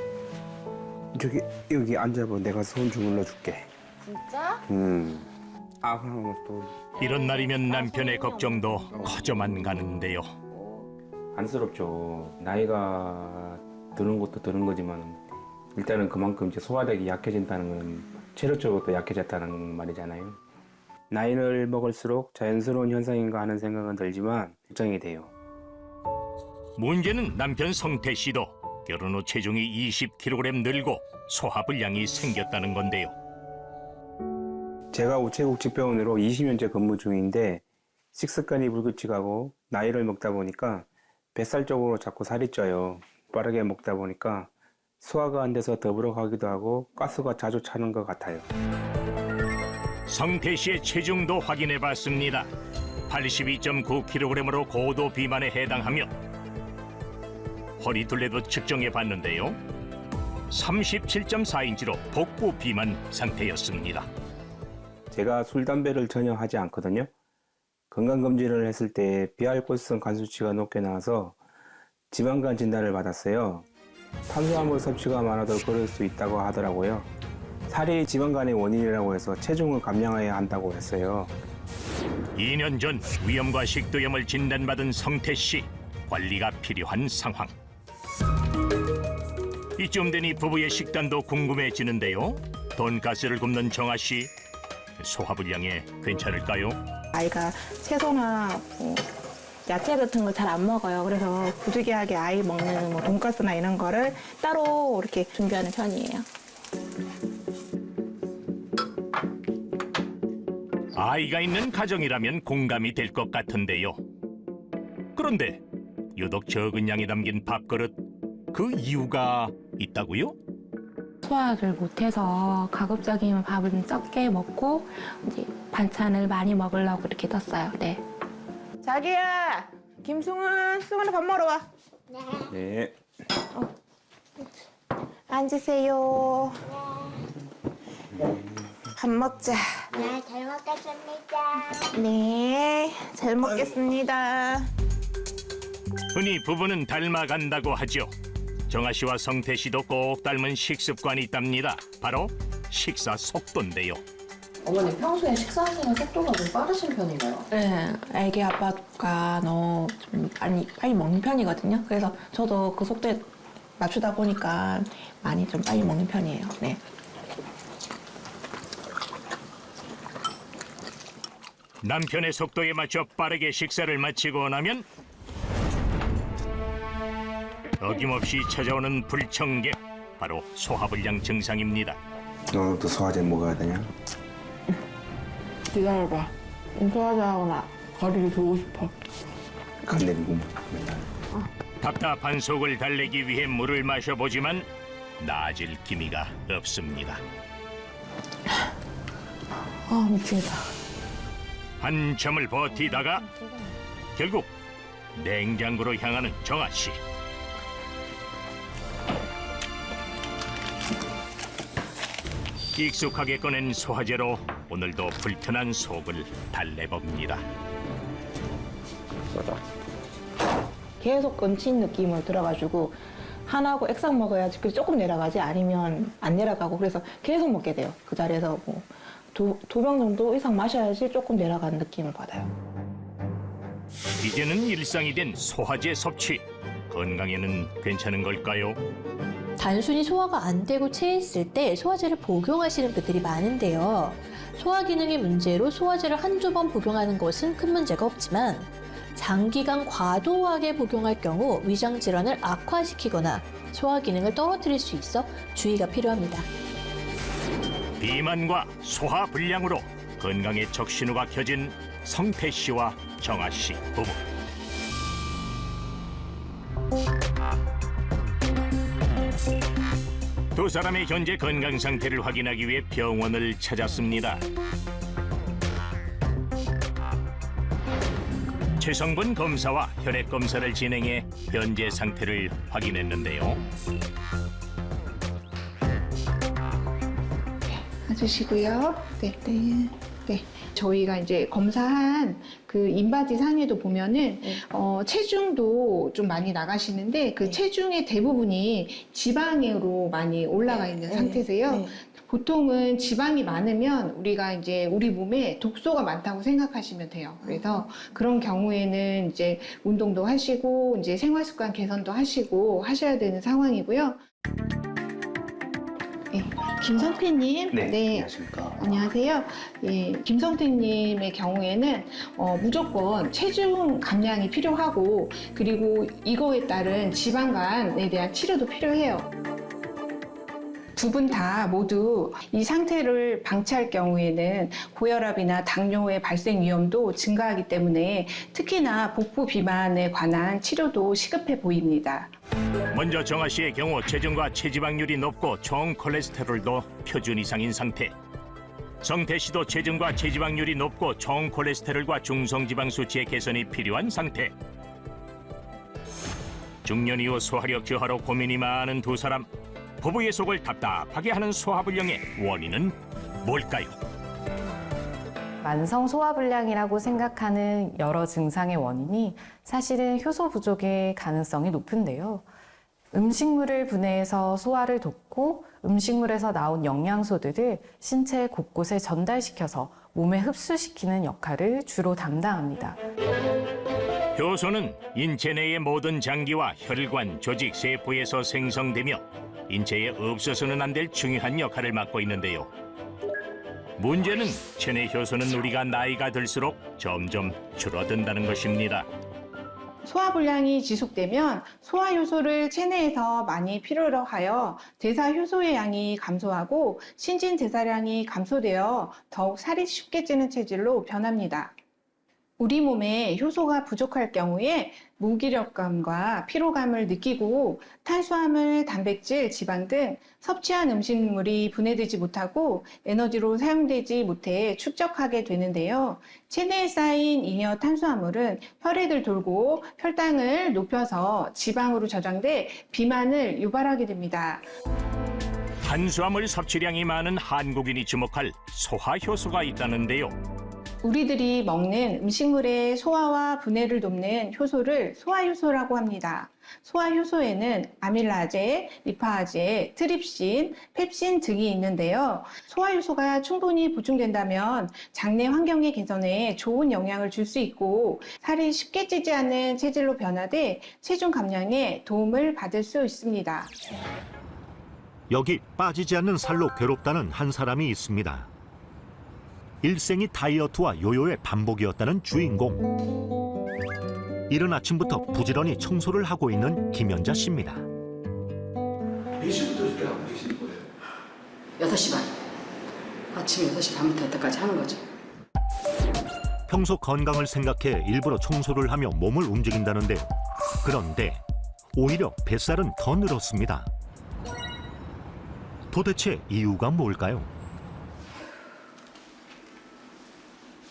여기 앉아봐. 내가 손 주물러 줄게. 진짜? 그럼 또 이런 날이면 남편의 걱정도 커져만 가는데요. 안쓰럽죠. 나이가 드는 것도 드는 거지만 일단은 그만큼 이제 소화력이 약해진다는 건 체력적으로 또 약해졌다는 말이잖아요. 나이를 먹을수록 자연스러운 현상인가 하는 생각은 들지만 걱정이 돼요. 문제는 남편 성태 씨도 결혼 후 체중이 20kg 늘고 소화불량이 생겼다는 건데요. 제가 우체국 집배원으로 20년째 근무 중인데 식습관이 불규칙하고 나이를 먹다 보니까 뱃살 쪽으로 자꾸 살이 쪄요. 빠르게 먹다 보니까 소화가 안 돼서 더부룩하기도 하고 가스가 자주 차는 것 같아요. 성태 씨의 체중도 확인해 봤습니다. 82.9kg으로 고도 비만에 해당하며 허리 둘레도 측정해 봤는데요. 37.4인치로 복부 비만 상태였습니다. 제가 술, 담배를 전혀 하지 않거든요. 건강검진을 했을 때 비알코올성 간 수치가 높게 나와서 지방간 진단을 받았어요. 탄수화물 섭취가 많아도 그럴 수 있다고 하더라고요. 살이 지방간의 원인이라고 해서 체중을 감량해야 한다고 했어요. 2년 전 위염과 식도염을 진단받은 성태 씨. 관리가 필요한 상황. 이쯤 되니 부부의 식단도 궁금해지는데요. 돈가스를 굽는 정아 씨. 소화불량에 괜찮을까요? 아이가 채소나 야채 같은 걸 잘 안 먹어요. 그래서 부득이하게 아이 먹는 뭐 돈가스나 이런 거를 따로 이렇게 준비하는 편이에요. 아이가 있는 가정이라면 공감이 될 것 같은데요. 그런데 유독 적은 양이 담긴 밥그릇, 그 이유가 있다고요? 소화를 못해서 가급적이면 밥을 좀 적게 먹고 이제 반찬을 많이 먹으려고 이렇게 떴어요. 네. 자기야, 김승은, 승은아 밥 먹으러 와. 네. 앉으세요. 밥 먹자. 네, 잘 먹겠습니다. 네, 잘 먹겠습니다. 흔히 부부는 닮아간다고 하죠. 정아 씨와 성태 씨도 꼭 닮은 식습관이 있답니다. 바로 식사 속도인데요. 어머니 평소에 식사하시는 속도가 좀 빠르신 편인가요? 네, 애기 아빠가 너무 좀 빨리 먹는 편이거든요. 그래서 저도 그 속도에 맞추다 보니까 많이 좀 빨리 먹는 편이에요. 네. 남편의 속도에 맞춰 빠르게 식사를 마치고 나면 어김없이 찾아오는 불청객, 바로 소화불량 증상입니다. 너도 소화제 먹어야 되냐? 기다려봐. 소화제하고 거리를 두고 싶어. 간내리고 맨날. 답답한 속을 달래기 위해 물을 마셔보지만 나아질 기미가 없습니다. 아, 미치겠다. 한참을 버티다가 결국 냉장고로 향하는 정아 씨. 익숙하게 꺼낸 소화제로 오늘도 불편한 속을 달래봅니다. 계속 얹힌 느낌으로 들어가지고 하나하고 액상 먹어야지 그래서 조금 내려가지 아니면 안 내려가고 그래서 계속 먹게 돼요. 그 자리에서 뭐 두 병 정도 이상 마셔야지 조금 내려가는 느낌을 받아요. 이제는 일상이 된 소화제 섭취. 건강에는 괜찮은 걸까요? 단순히 소화가 안 되고 체했을 때 소화제를 복용하시는 분들이 많은데요. 소화 기능의 문제로 소화제를 한두 번 복용하는 것은 큰 문제가 없지만 장기간 과도하게 복용할 경우 위장 질환을 악화시키거나 소화 기능을 떨어뜨릴 수 있어 주의가 필요합니다. 비만과 소화 불량으로 건강의 적신호가 켜진 성태 씨와 정아 씨 부부. 두 사람의 현재 건강 상태를 확인하기 위해 병원을 찾았습니다. 체성분 검사와 혈액 검사를 진행해 현재 상태를 확인했는데요. 앉으시고요. 네. 저희가 이제 검사한 그 인바디 상에도 보면은 체중도 좀 많이 나가시는데 그 체중의 대부분이 지방으로 많이 올라가 있는 상태세요. 보통은 지방이 많으면 우리가 이제 우리 몸에 독소가 많다고 생각하시면 돼요. 그래서 그런 경우에는 이제 운동도 하시고 이제 생활 습관 개선도 하시고 하셔야 되는 상황이고요. 네, 김성태님. 안녕하십니까. 안녕하세요. 예, 김성태님의 경우에는 무조건 체중 감량이 필요하고 그리고 이거에 따른 지방간에 대한 치료도 필요해요. 두 분 다 모두 이 상태를 방치할 경우에는 고혈압이나 당뇨의 발생 위험도 증가하기 때문에 특히나 복부 비만에 관한 치료도 시급해 보입니다. 먼저 정아 씨의 경우 체중과 체지방률이 높고 총 콜레스테롤도 표준 이상인 상태. 성태 씨도 체중과 체지방률이 높고 총 콜레스테롤과 중성지방 수치의 개선이 필요한 상태. 중년 이후 소화력 저하로 고민이 많은 두 사람. 부부의 속을 답답하게 하는 소화불량의 원인은 뭘까요? 만성 소화불량이라고 생각하는 여러 증상의 원인이 사실은 효소 부족의 가능성이 높은데요. 음식물을 분해해서 소화를 돕고 음식물에서 나온 영양소들을 신체 곳곳에 전달시켜서 몸에 흡수시키는 역할을 주로 담당합니다. 효소는 인체 내의 모든 장기와 혈관, 조직, 세포에서 생성되며 인체에 없어서는 안 될 중요한 역할을 맡고 있는데요. 문제는 체내 효소는 우리가 나이가 들수록 점점 줄어든다는 것입니다. 소화불량이 지속되면 소화효소를 체내에서 많이 필요로 하여 대사효소의 양이 감소하고 신진대사량이 감소되어 더욱 살이 쉽게 찌는 체질로 변합니다. 우리 몸에 효소가 부족할 경우에 무기력감과 피로감을 느끼고 탄수화물, 단백질, 지방 등 섭취한 음식물이 분해되지 못하고 에너지로 사용되지 못해 축적하게 되는데요. 체내에 쌓인 잉여 탄수화물은 혈액을 돌고 혈당을 높여서 지방으로 저장돼 비만을 유발하게 됩니다. 탄수화물 섭취량이 많은 한국인이 주목할 소화효소가 있다는데요. 우리들이 먹는 음식물의 소화와 분해를 돕는 효소를 소화효소라고 합니다. 소화효소에는 아밀라제, 리파아제, 트립신, 펩신 등이 있는데요. 소화효소가 충분히 보충된다면 장내 환경의 개선에 좋은 영향을 줄 수 있고 살이 쉽게 찌지 않는 체질로 변화돼 체중 감량에 도움을 받을 수 있습니다. 여기 빠지지 않는 살로 괴롭다는 한 사람이 있습니다. 일생이 다이어트와 요요의 반복이었다는 주인공. 이른 아침부터 부지런히 청소를 하고 있는 김연자 씨입니다. 몇 시부터 이렇게 하고 계시는 거예요? 6시 반. 아침 6시 반부터 여태까지 하는 거죠. 평소 건강을 생각해 일부러 청소를 하며 몸을 움직인다는데요. 그런데 오히려 뱃살은 더 늘었습니다. 도대체 이유가 뭘까요?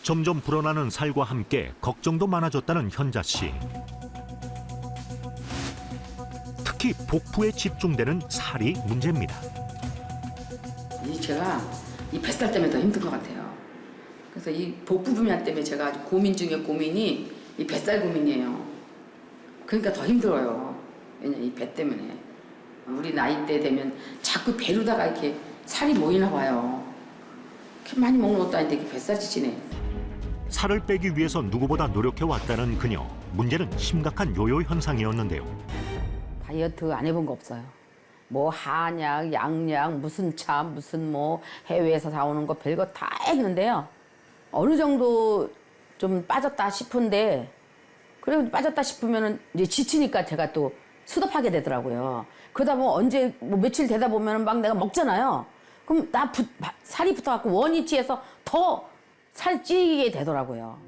점점 불어나는 살과 함께 걱정도 많아졌다는 현자 씨. 특히 복부에 집중되는 살이 문제입니다. 제가 이 뱃살 때문에 더 힘든 것 같아요. 그래서 이 복부 비만 때문에 제가 아주 고민 중에 고민이 이 뱃살 고민이에요. 그러니까 더 힘들어요. 왜냐 이 배 때문에. 우리 나이 때 되면 자꾸 배로다가 이렇게 살이 모이나 봐요. 이렇게 많이 먹는 것도 아닌데 이렇게 뱃살이 찌네. 살을 빼기 위해서 누구보다 노력해왔다는 그녀. 문제는 심각한 요요 현상이었는데요. 다이어트 안 해본 거 없어요. 뭐 한약, 양약, 무슨 차, 무슨 뭐 해외에서 사오는 거 별거 다 했는데요. 어느 정도 좀 빠졌다 싶은데 그리고 빠졌다 싶으면은 이제 지치니까 제가 또 수습하게 되더라고요. 그러다 보면 언제 뭐 며칠 되다 보면은 막 내가 먹잖아요. 그럼 살이 붙어갖고 원이 찌해서 더 살 찌게 되더라고요.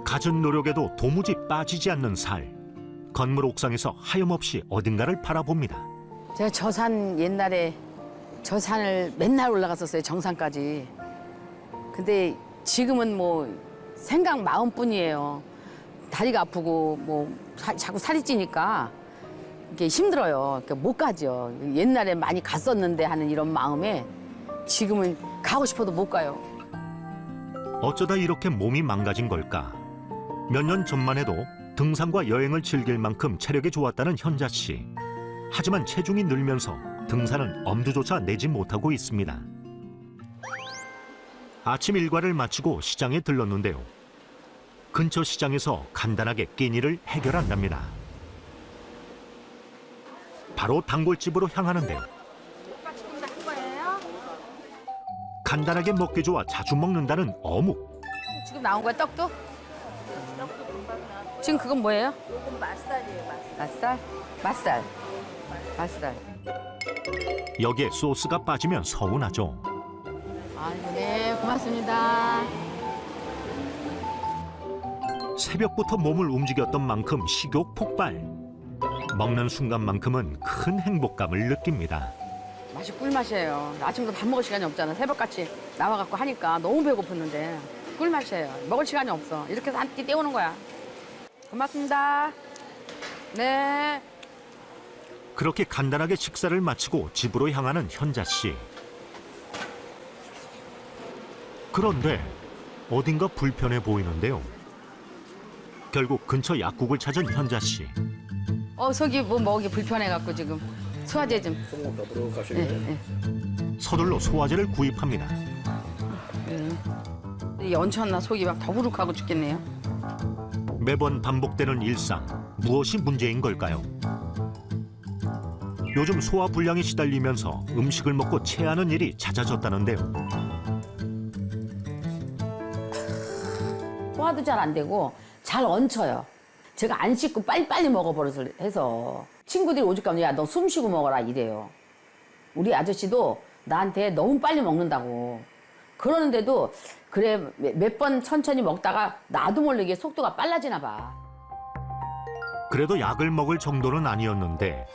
갖은 노력에도 도무지 빠지지 않는 살. 건물 옥상에서 하염없이 어딘가를 바라봅니다. 제가 옛날에 저산을 맨날 올라갔었어요. 정상까지. 근데 지금은 뭐 생각 마음뿐이에요. 다리가 아프고 뭐 자꾸 살이 찌니까 이게 힘들어요. 그러니까 못 가죠. 옛날에 많이 갔었는데 하는 이런 마음에 지금은 가고 싶어도 못 가요. 어쩌다 이렇게 몸이 망가진 걸까? 몇 년 전만 해도 등산과 여행을 즐길 만큼 체력이 좋았다는 현자 씨. 하지만 체중이 늘면서 등산은 엄두조차 내지 못하고 있습니다. 아침 일과를 마치고 시장에 들렀는데요. 근처 시장에서 간단하게 끼니를 해결한답니다. 바로 단골집으로 향하는데요. 간단하게 먹기 좋아 자주 먹는다는 어묵. 지금 나온 거야, 떡도? 지금 그건 뭐예요? 이건 맛살이에요, 맛살. 맛살? 맛살. 맛살. 여기에 소스가 빠지면 서운하죠. 아이고, 네, 고맙습니다. 새벽부터 몸을 움직였던 만큼 식욕 폭발. 먹는 순간만큼은 큰 행복감을 느낍니다. 맛이 꿀맛이에요. 아침부터 밥 먹을 시간이 없잖아. 새벽같이 나와갖고 하니까 너무 배고팠는데 꿀맛이에요. 먹을 시간이 없어. 이렇게 해서 한 끼 때우는 거야. 고맙습니다. 네. 그렇게 간단하게 식사를 마치고 집으로 향하는 현자 씨. 그런데 어딘가 불편해 보이는데요. 결국 근처 약국을 찾은 현자 씨. 속이 뭐 먹기 불편해갖고 지금 소화제 좀. 먹으러 가시네. 서둘러 소화제를 구입합니다. 연쳤나 속이 막 더부룩하고 죽겠네요. 매번 반복되는 일상. 무엇이 문제인 걸까요? 요즘 소화 불량에 시달리면서 음식을 먹고 체하는 일이 잦아졌다는데요. 소화도 잘 안 되고 잘 얹혀요. 제가 안 씻고 빨리빨리 먹어버려서 해서 친구들이 오죽 가면 야, 너 숨 쉬고 먹어라 이래요. 우리 아저씨도 나한테 너무 빨리 먹는다고. 그러는데도 그래 몇 번 천천히 먹다가 나도 모르게 속도가 빨라지나 봐. 그래도 약을 먹을 정도는 아니었는데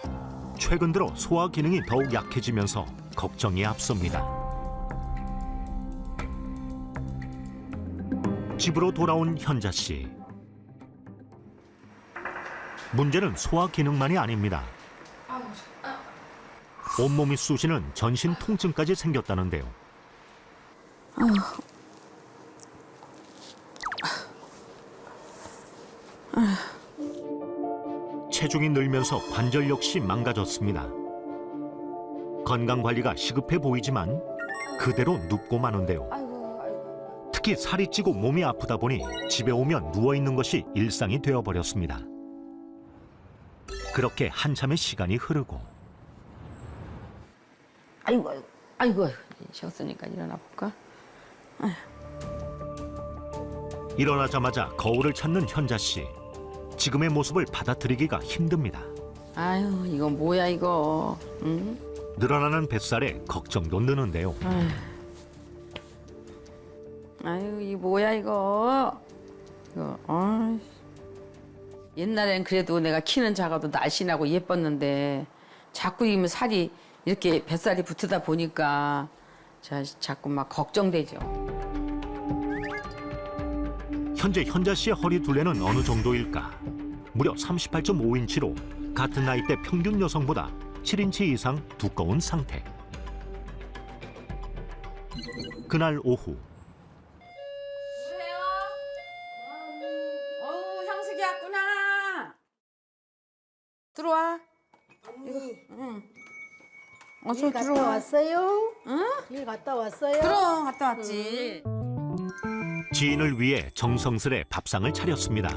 최근 들어 소화 기능이 더욱 약해지면서 걱정이 앞섭니다. 집으로 돌아온 현자 씨. 문제는 소화 기능만이 아닙니다. 온몸이 쑤시는 전신 통증까지 생겼다는데요. 체중이 늘면서 관절 역시 망가졌습니다. 건강관리가 시급해 보이지만 그대로 눕고 마는데요. 특히 살이 찌고 몸이 아프다 보니 집에 오면 누워있는 것이 일상이 되어버렸습니다. 그렇게 한참의 시간이 흐르고 아이고 쉬었으니까 일어나 볼까? 일어나자마자 거울을 찾는 현자 씨. 지금의 모습을 받아들이기가 힘듭니다. 아유 이건 뭐야 이거. 응? 늘어나는 뱃살에 걱정도 느는데요. 아유 이 뭐야 이거. 옛날엔 그래도 내가 키는 작아도 날씬하고 예뻤는데 자꾸 이면 살이 이렇게 뱃살이 붙으다 보니까 자꾸 막 걱정되죠. 현재 현자 씨의 허리 둘레는 어느 정도일까? 무려 38.5인치로 같은 나이대 평균 여성보다 7인치 이상 두꺼운 상태. 그날 오후. 향수기 왔구나. 들어와. 언니. 응. 일 갔다 왔어요? 응? 일 갔다 왔어요? 그럼 갔다 왔지. 지인을 위해 정성스레 밥상을 차렸습니다.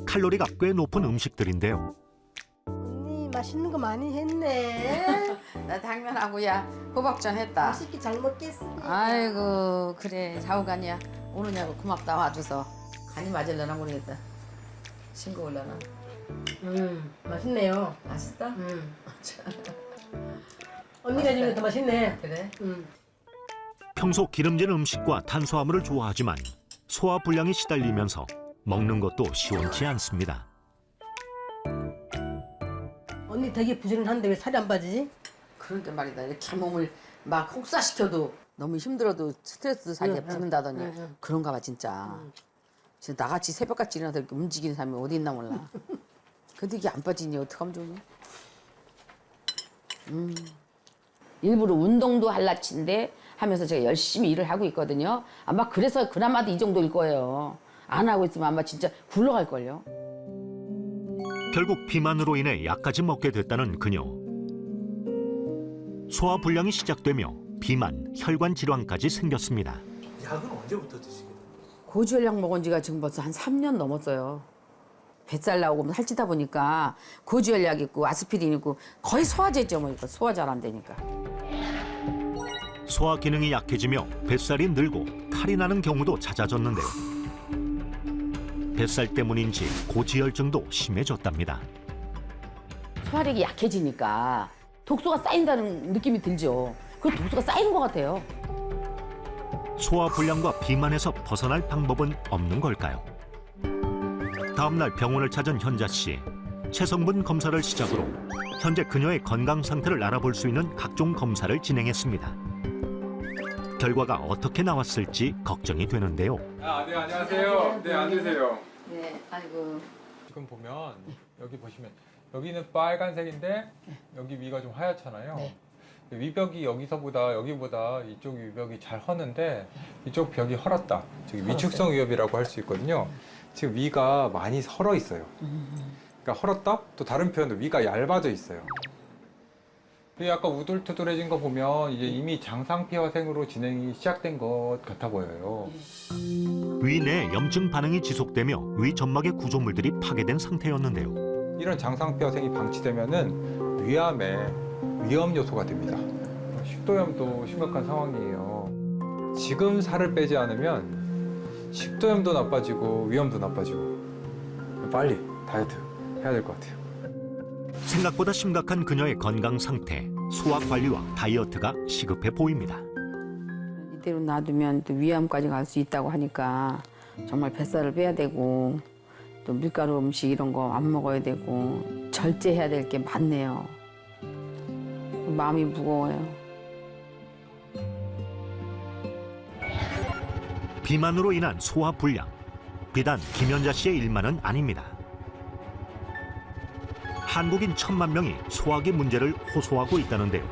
칼로리가 꽤 높은 음식들인데요. 언니 맛있는 거 많이 했네. 나 당면하고야 호박전 했다. 맛있게 잘 먹겠습니다. 아이고 그래 좌우간이야. 오느냐고 고맙다 와줘서. 간이 맞을려나 모르겠다. 싱거울려나. 맛있네요. 맛있어? 언니가 해주면 더 맛있네. 그래? 평소 기름진 음식과 탄수화물을 좋아하지만 소화 불량에 시달리면서 먹는 것도 시원치 않습니다. 언니 되게 부지런한데 왜 살이 안 빠지지? 그러니까 말이다. 이렇게 몸을 막 혹사시켜도 너무 힘들어도 스트레스 살이 붙는다더니 그런가 봐 진짜. 진짜 나같이 새벽같이 일어나서 이렇게 움직이는 사람이 어디 있나 몰라. 근데 이게 안 빠지니 어떡하면 좋니? 일부러 운동도 할라치인데 하면서 제가 열심히 일을 하고 있거든요. 아마 그래서 그나마도 이 정도일 거예요. 안 하고 있으면 아마 진짜 굴러갈걸요. 결국 비만으로 인해 약까지 먹게 됐다는 그녀. 소화 불량이 시작되며 비만, 혈관 질환까지 생겼습니다. 약은 언제부터 드시게 돼요? 고지혈약 먹은 지가 지금 벌써 한 3년 넘었어요. 뱃살 나오고 살찌다 보니까 고지혈약 있고 아스피린 있고 거의 소화제죠. 뭐 이거 소화 잘 안 되니까. 소화 기능이 약해지며 뱃살이 늘고 탈이 나는 경우도 잦아졌는데요. 뱃살 때문인지 고지혈증도 심해졌답니다. 소화력이 약해지니까 독소가 쌓인다는 느낌이 들죠. 그 독소가 쌓이는 것 같아요. 소화불량과 비만에서 벗어날 방법은 없는 걸까요? 다음 날 병원을 찾은 현자 씨. 체성분 검사를 시작으로 현재 그녀의 건강 상태를 알아볼 수 있는 각종 검사를 진행했습니다. 결과가 어떻게 나왔을지 걱정이 되는데요. 네, 안녕하세요. 네, 앉으세요. 네, 아이고. 지금 보면 여기 보시면 여기는 빨간색인데 여기 위가 좀 하얗잖아요. 네. 위벽이 여기보다 이쪽 위벽이 잘 허는데 이쪽 벽이 헐었다. 지금 위축성 위협이라고 할 수 있거든요. 지금 위가 많이 헐어 있어요. 그러니까 헐었다? 또 다른 표현도 위가 얇아져 있어요. 약간 우둘투둘해진 거 보면 이제 이미 장상피화생으로 진행이 시작된 것 같아 보여요. 위 내 염증 반응이 지속되며 위 점막의 구조물들이 파괴된 상태였는데요. 이런 장상피화생이 방치되면은 위암의 위험 요소가 됩니다. 식도염도 심각한 상황이에요. 지금 살을 빼지 않으면 식도염도 나빠지고 위염도 나빠지고 빨리 다이어트 해야 될 것 같아요. 생각보다 심각한 그녀의 건강 상태, 소화 관리와 다이어트가 시급해 보입니다. 이대로 놔두면 또 위암까지 갈 수 있다고 하니까 정말 뱃살을 빼야 되고 또 밀가루 음식 이런 거 안 먹어야 되고 절제해야 될 게 많네요. 마음이 무거워요. 비만으로 인한 소화불량. 비단 김연자 씨의 일만은 아닙니다. 한국인 1,000만 명이 소화기 문제를 호소하고 있다는데요.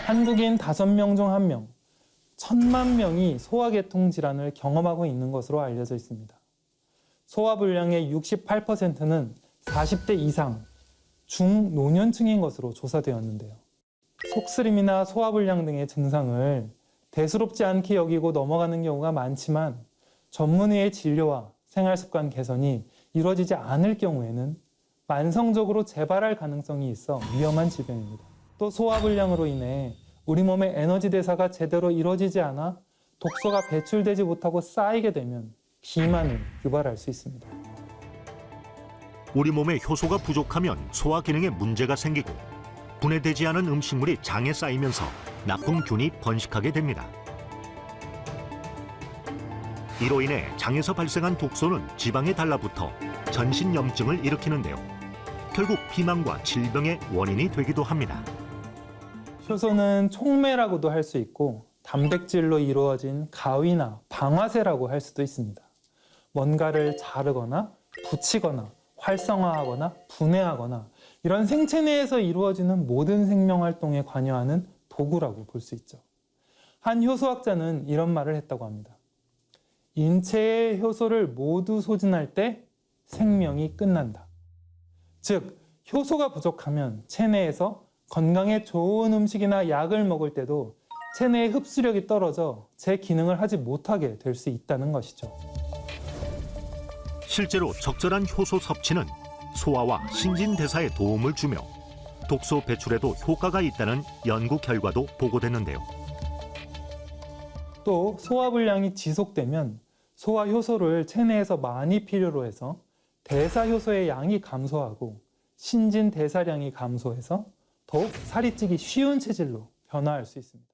한국인 5명 중 1명, 1,000만 명이 소화계통 질환을 경험하고 있는 것으로 알려져 있습니다. 소화불량의 68%는 40대 이상 중노년층인 것으로 조사되었는데요. 속쓰림이나 소화불량 등의 증상을 대수롭지 않게 여기고 넘어가는 경우가 많지만 전문의의 진료와 생활습관 개선이 이루어지지 않을 경우에는 만성적으로 재발할 가능성이 있어 위험한 질병입니다. 또 소화불량으로 인해 우리 몸의 에너지 대사가 제대로 이루어지지 않아 독소가 배출되지 못하고 쌓이게 되면 비만을 유발할 수 있습니다. 우리 몸에 효소가 부족하면 소화 기능에 문제가 생기고 분해되지 않은 음식물이 장에 쌓이면서 나쁜 균이 번식하게 됩니다. 이로 인해 장에서 발생한 독소는 지방에 달라붙어 전신염증을 일으키는데요. 결국 비만과 질병의 원인이 되기도 합니다. 효소는 촉매라고도 할 수 있고 단백질로 이루어진 가위나 방아쇠라고 할 수도 있습니다. 뭔가를 자르거나 붙이거나 활성화하거나 분해하거나 이런 생체 내에서 이루어지는 모든 생명활동에 관여하는 도구라고 볼 수 있죠. 한 효소학자는 이런 말을 했다고 합니다. 인체의 효소를 모두 소진할 때 생명이 끝난다. 즉, 효소가 부족하면 체내에서 건강에 좋은 음식이나 약을 먹을 때도 체내의 흡수력이 떨어져 제 기능을 하지 못하게 될 수 있다는 것이죠. 실제로 적절한 효소 섭취는 소화와 신진대사에 도움을 주며 독소 배출에도 효과가 있다는 연구 결과도 보고됐는데요. 또 소화불량이 지속되면 소화효소를 체내에서 많이 필요로 해서 대사효소의 양이 감소하고 신진대사량이 감소해서 더욱 살이 찌기 쉬운 체질로 변화할 수 있습니다.